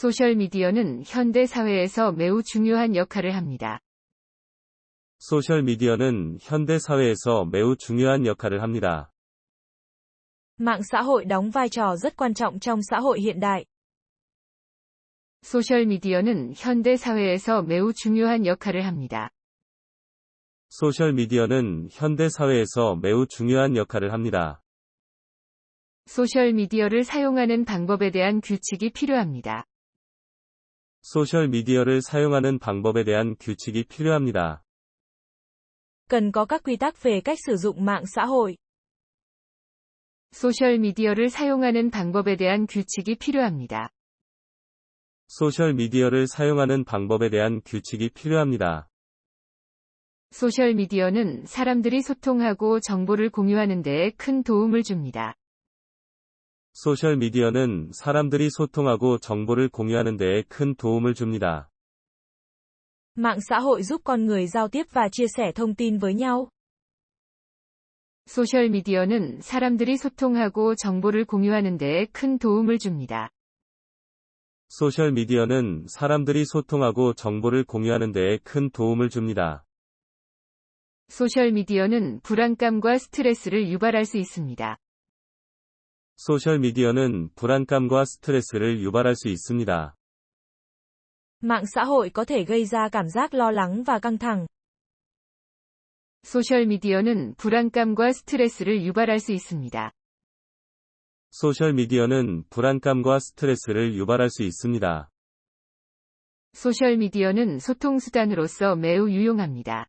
소셜미디어는 현대 사회에서 매우 중요한 역할을 합니다. 소셜미디어는 현대 사회에서 매우 중요한 역할을 합니다. Mạng xã hội đóng vai trò rất quan trọng trong xã hội hiện đại. 소셜미디어는 현대 사회에서 매우 중요한 역할을 합니다. 소셜미디어는 현대 사회에서 매우 중요한 역할을 합니다. 소셜미디어를 사용하는 방법에 대한 규칙이 필요합니다. 소셜미디어를 사용하는 방법에 대한 규칙이 필요합니다. Cần có các quy tắc về cách sử dụng mạng xã hội. 소셜미디어를 사용하는 방법에 대한 규칙이 필요합니다. 소셜미디어를 사용하는 방법에 대한 규칙이 필요합니다. 소셜미디어는 사람들이 소통하고 정보를 공유하는 데 큰 도움을 줍니다. 소셜미디어는 사람들이 소통하고 정보를 공유하는 데 큰 도움을 줍니다. Mạng xã hội giúp con người giao tiếp và chia sẻ thông tin với nhau. 소셜미디어는 사람들이 소통하고 정보를 공유하는 데 큰 도움을 줍니다. 소셜미디어는 사람들이 소통하고 정보를 공유하는 데 큰 도움을 줍니다. 소셜미디어는 불안감과 스트레스를 유발할 수 있습니다. 소셜미디어는 불안감과 스트레스를 유발할 수 있습니다. Mạng xã hội có thể gây ra cảm giác lo lắng và căng thẳng. 소셜미디어는 불안감과 스트레스를 유발할 수 있습니다. 소셜미디어는 불안감과 스트레스를 유발할 수 있습니다. 소셜미디어는 소통수단으로서 매우 유용합니다.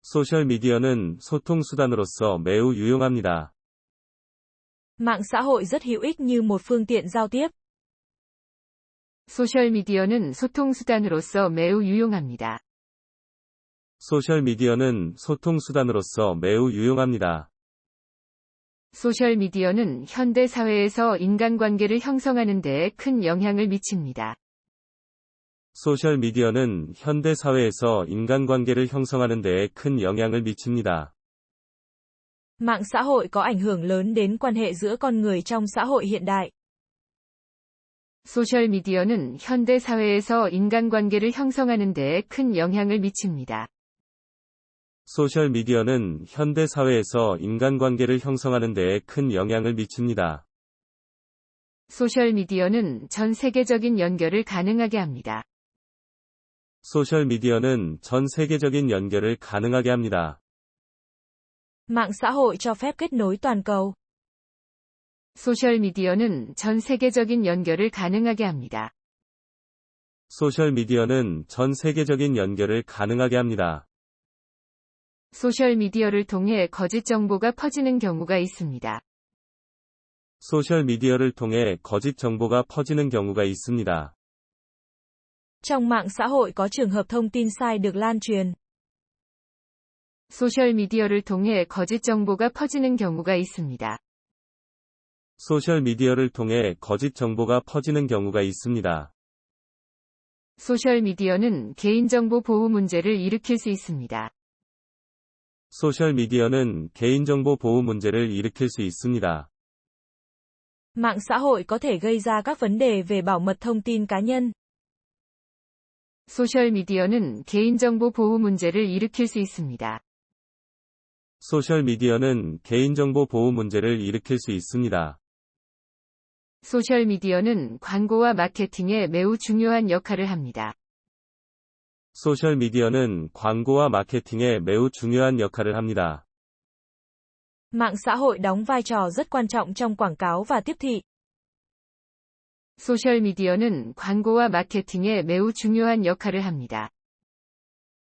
소셜미디어는 소통수단으로서 매우 유용합니다. Mạng xã hội rất hữu ích như một phương tiện giao tiếp. 소셜미디어는 소통수단으로서 매우 유용합니다. 소셜미디어는 소통수단으로서 매우 유용합니다. 소셜미디어는 현대 사회에서 인간관계를 형성하는 데 큰 영향을 미칩니다. 소셜미디어는 현대 사회에서 인간관계를 형성하는 데 큰 영향을 미칩니다. Mạng xã hội có ảnh hưởng lớn đến quan hệ giữa con người trong xã hội hiện đại. 소셜미디어는 현대 사회에서 인간관계를 형성하는 데 큰 영향을 미칩니다. 소셜미디어는 현대 사회에서 인간관계를 형성하는 데 큰 영향을 미칩니다. 소셜미디어는 전 세계적인 연결을 가능하게 합니다. 소셜미디어는 전 세계적인 연결을 가능하게 합니다. Mạng xã hội cho phép kết nối toàn cầu. 소셜미디어는 전 세계적인 연결을 가능하게 합니다. 소셜미디어는 전 세계적인 연결을 가능하게 합니다. 소셜미디어를 통해 거짓 정보가 퍼지는 경우가 있습니다. 소셜미디어를 통해 거짓 정보가 퍼지는 경우가 있습니다. Trong mạng xã hội có trường hợp thông tin sai được lan truyền. 소셜미디어를 통해 거짓 정보가 퍼지는 경우가 있습니다. 소셜미디어를 통해 거짓 정보가 퍼지는 경우가 있습니다. 소셜미디어는 개인정보 보호 문제를 일으킬 수 있습니다. 소셜미디어는 개인정보 보호 문제를 일으킬 수 있습니다. Mạng xã hội có thể gây ra các vấn đề về bảo mật thông tin cá nhân. 소셜미디어는 개인정보 보호 문제를 일으킬 수 있습니다. 소셜미디어는 개인정보 보호 문제를 일으킬 수 있습니다. 소셜미디어는 광고와 마케팅에 매우 중요한 역할을 합니다. 소셜미디어는 광고와 마케팅에 매우 중요한 역할을 합니다. Mạng xã hội đóng vai trò rất quan trọng trong quảng cáo và tiếp thị. 소셜미디어는 광고와 마케팅에 매우 중요한 역할을 합니다.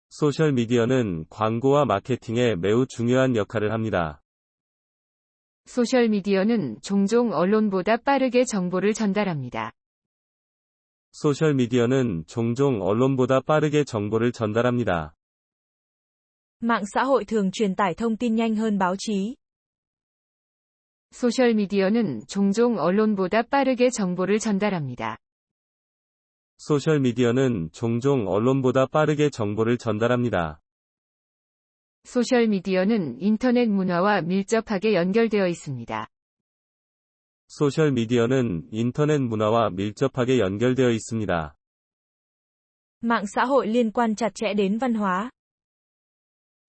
소셜미디어는 광고와 마케팅에 매우 중요한 역할을 합니다. 소셜미디어는 종종 언론보다 빠르게 정보를 전달합니다. 소셜미디어는 종종 언론보다 빠르게 정보를 전달합니다. Mạng xã hội thường truyền tải thông tin nhanh hơn báo chí. 소셜미디어는 종종 언론보다 빠르게 정보를 전달합니다. 소셜미디어는 종종 언론보다 빠르게 정보를 전달합니다. 소셜미디어는 인터넷 문화와 밀접하게 연결되어 있습니다. 소셜미디어는 인터넷 문화와 밀접하게 연결되어 있습니다. Mạng xã hội liên quan chặt chẽ đến văn hóa.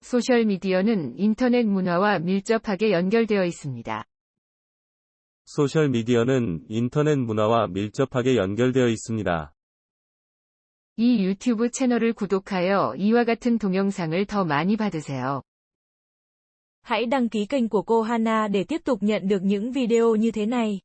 소셜미디어는 인터넷 문화와 밀접하게 연결되어 있습니다. 소셜미디어는 인터넷 문화와 밀접하게 연결되어 있습니다. 이 유튜브 채널을 구독하여 이와 같은 동영상을 더 많이 받으세요. Hãy đăng ký kênh của cô Hana để tiếp tục nhận được những video như thế này.